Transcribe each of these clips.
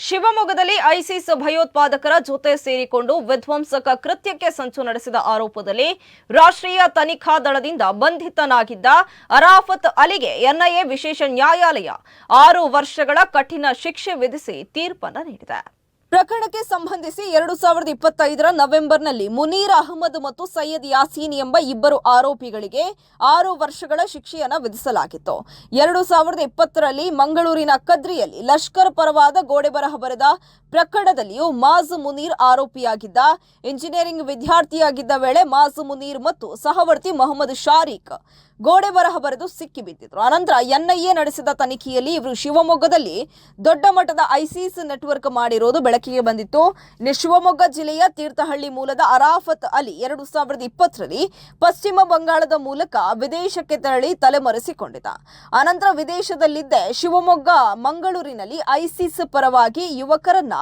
ಶಿವಮೊಗ್ಗದಲ್ಲಿ ಐಸಿಸ್ ಭಯೋತ್ಪಾದಕರ ಜೊತೆ ಸೇರಿಕೊಂಡು ವಿಧ್ವಂಸಕ ಕೃತ್ಯಕ್ಕೆ ಸಂಚು ನಡೆಸಿದ ಆರೋಪದಲ್ಲಿ ರಾಷ್ಟ್ರೀಯ ತನಿಖಾ ದಳದಿಂದ ಬಂಧಿತನಾಗಿದ್ದ ಅರಾಫತ್ ಅಲಿಗೆ ಎನ್ಐಎ ವಿಶೇಷ ನ್ಯಾಯಾಲಯ 6 ವರ್ಷಗಳ ಕಠಿಣ ಶಿಕ್ಷೆ ವಿಧಿಸಿ ತೀರ್ಪನ್ನು ನೀಡಿದೆ. ಪ್ರಕರಣಕ್ಕೆ ಸಂಬಂಧಿಸಿ 2025ರ ನವೆಂಬರ್ನಲ್ಲಿ ಮುನೀರ್ ಅಹಮದ್ ಮತ್ತು ಸೈಯದ್ ಯಾಸೀನ್ ಎಂಬ ಇಬ್ಬರು ಆರೋಪಿಗಳಿಗೆ 6 ವರ್ಷಗಳ ಶಿಕ್ಷೆಯನ್ನು ವಿಧಿಸಲಾಗಿತ್ತು. 2020ರಲ್ಲಿ ಮಂಗಳೂರಿನ ಕದ್ರಿಯಲ್ಲಿ ಲಷ್ಕರ್ ಪರವಾದ ಗೋಡೆ ಬರಹ ಬರೆದ ಪ್ರಕರಣದಲ್ಲಿಯೂ ಮಾಜ್ ಮುನೀರ್ ಆರೋಪಿಯಾಗಿದ್ದ. ಇಂಜಿನಿಯರಿಂಗ್ ವಿದ್ಯಾರ್ಥಿಯಾಗಿದ್ದ ವೇಳೆ ಮಾಜ್ ಮುನೀರ್ ಮತ್ತು ಸಹವರ್ತಿ ಮೊಹಮ್ಮದ್ ಶಾರೀಕ್ ಗೋಡೆ ಬರಹ ಬರೆದು ಸಿಕ್ಕಿಬಿದ್ದಿದ್ರು. ಅನಂತರ ಎನ್ಐಎ ನಡೆಸಿದ ತನಿಖೆಯಲ್ಲಿ ಇವರು ಶಿವಮೊಗ್ಗದಲ್ಲಿ ದೊಡ್ಡ ಮಟ್ಟದ ಐಸಿಸ್ ನೆಟ್ವರ್ಕ್ ಮಾಡಿರೋದು ಬೆಳಕಿಗೆ ಬಂದಿತ್ತು. ಶಿವಮೊಗ್ಗ ಜಿಲ್ಲೆಯ ತೀರ್ಥಹಳ್ಳಿ ಮೂಲದ ಅರಾಫತ್ ಅಲಿ 2020ರಲ್ಲಿ ಪಶ್ಚಿಮ ಬಂಗಾಳದ ಮೂಲಕ ವಿದೇಶಕ್ಕೆ ತೆರಳಿ ತಲೆಮರೆಸಿಕೊಂಡಿದ್ದ. ಅನಂತರ ವಿದೇಶದಲ್ಲಿದ್ದ ಶಿವಮೊಗ್ಗ ಮಂಗಳೂರಿನಲ್ಲಿ ಐಸಿಸ್ ಪರವಾಗಿ ಯುವಕರನ್ನ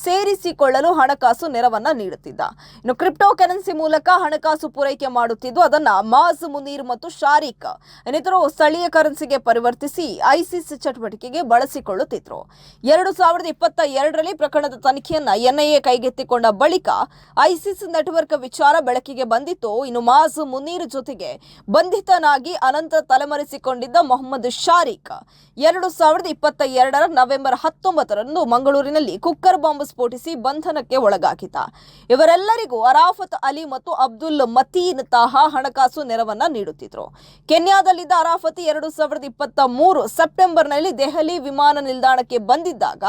ಸೇರಿಸಿಕೊಳ್ಳಲು ಹಣಕಾಸು ನೆರವನ್ನ ನೀಡುತ್ತಿದ್ದ. ಇನ್ನು ಕ್ರಿಪ್ಟೋ ಕರೆನ್ಸಿ ಮೂಲಕ ಹಣಕಾಸು ಪೂರೈಕೆ ಮಾಡುತ್ತಿದ್ದು ಅದನ್ನ ಮಾಜ್ ಮುನೀರ್ ಮತ್ತು ಶಾರೀಕ್ ಇನ್ನಿತರು ಸ್ಥಳೀಯ ಕರೆನ್ಸಿಗೆ ಪರಿವರ್ತಿಸಿ ಐಸಿಸ್ ಚಟುವಟಿಕೆಗೆ ಬಳಸಿಕೊಳ್ಳುತ್ತಿದ್ರು. 2022ರಲ್ಲಿ ಪ್ರಕರಣದ ತನಿಖೆಯನ್ನ ಎನ್ಐಎ ಕೈಗೆತ್ತಿಕೊಂಡ ಬಳಿಕ ಐಸಿಸ್ ನೆಟ್ವರ್ಕ್ ವಿಚಾರ ಬೆಳಕಿಗೆ ಬಂದಿತ್ತು. ಇನ್ನು ಮಾಜ್ ಮುನೀರ್ ಜೊತೆಗೆ ಬಂಧಿತನಾಗಿ ಅನಂತರ ತಲೆಮರೆಸಿಕೊಂಡಿದ್ದ ಮೊಹಮ್ಮದ್ ಶಾರೀಕ್ 2022ರ ನವೆಂಬರ್ 19ರಂದು ಮಂಗಳೂರಿನಲ್ಲಿ ಕುಕ್ಕರ್ ಬಾಂಬ್ ಸ್ಫೋಟಿಸಿ ಬಂಧನಕ್ಕೆ ಒಳಗಾಗಿದ್ದ. ಇವರೆಲ್ಲರಿಗೂ ಅರಾಫತ್ ಅಲಿ ಮತ್ತು ಅಬ್ದುಲ್ ಮತೀನ್ ತಾಹಾ ಹಣಕಾಸು ನೆರವನ್ನ ನೀಡುತ್ತಿದ್ರು. ಕೆನ್ಯಾದಲ್ಲಿದ್ದ ಅರಾಫತ್ 2023 ಸೆಪ್ಟೆಂಬರ್ನಲ್ಲಿ ದೆಹಲಿ ವಿಮಾನ ನಿಲ್ದಾಣಕ್ಕೆ ಬಂದಿದ್ದಾಗ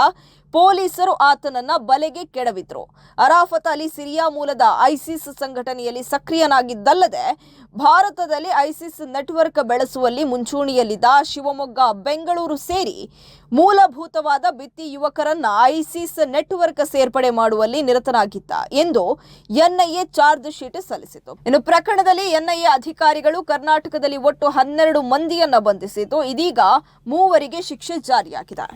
ಪೊಲೀಸರು ಆತನನ್ನ ಬಲೆಗೆ ಕೆಡವಿದ್ರು. ಅರಾಫತ್ ಅಲಿ ಸಿರಿಯಾ ಮೂಲದ ಐಸಿಸ್ ಸಂಘಟನೆಯಲ್ಲಿ ಸಕ್ರಿಯನಾಗಿದ್ದಲ್ಲದೆ ಭಾರತದಲ್ಲಿ ಐಸಿಸ್ ನೆಟ್ವರ್ಕ್ ಬೆಳೆಸುವಲ್ಲಿ ಮುಂಚೂಣಿಯಲ್ಲಿದ್ದ. ಶಿವಮೊಗ್ಗ, ಬೆಂಗಳೂರು ಸೇರಿ ಮೂಲಭೂತವಾದ ಬಿತ್ತಿ ಯುವಕರನ್ನ ಐಸಿಸ್ ನೆಟ್ವರ್ಕ್ ಸೇರ್ಪಡೆ ಮಾಡುವಲ್ಲಿ ನಿರತನಾಗಿದ್ದ ಎಂದು ಎನ್ಐಎ ಚಾರ್ಜ್ ಶೀಟ್ ಸಲ್ಲಿಸಿತು. ಇನ್ನು ಪ್ರಕರಣದಲ್ಲಿ ಎನ್ಐಎ ಅಧಿಕಾರಿಗಳು ಕರ್ನಾಟಕದಲ್ಲಿ ಒಟ್ಟು 12 ಮಂದಿಯನ್ನ ಬಂಧಿಸಿತು. ಇದೀಗ 3 ಶಿಕ್ಷೆ ಜಾರಿಯಾಗಿದೆ.